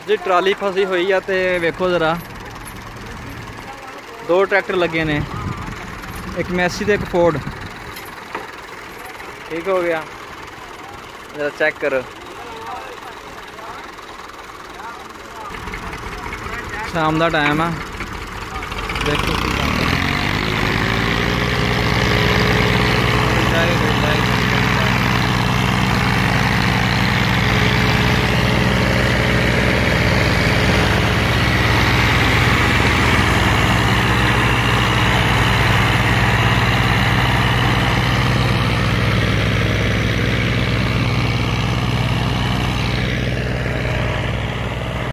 जी trolley फसी हुई है तो वेखो ज़रा, 2 ट्रैक्टर लगे ने, एक मैसी तो एक फोर्ड। ठीक हो गया, जरा चेक करो। शाम का टाइम है, देखो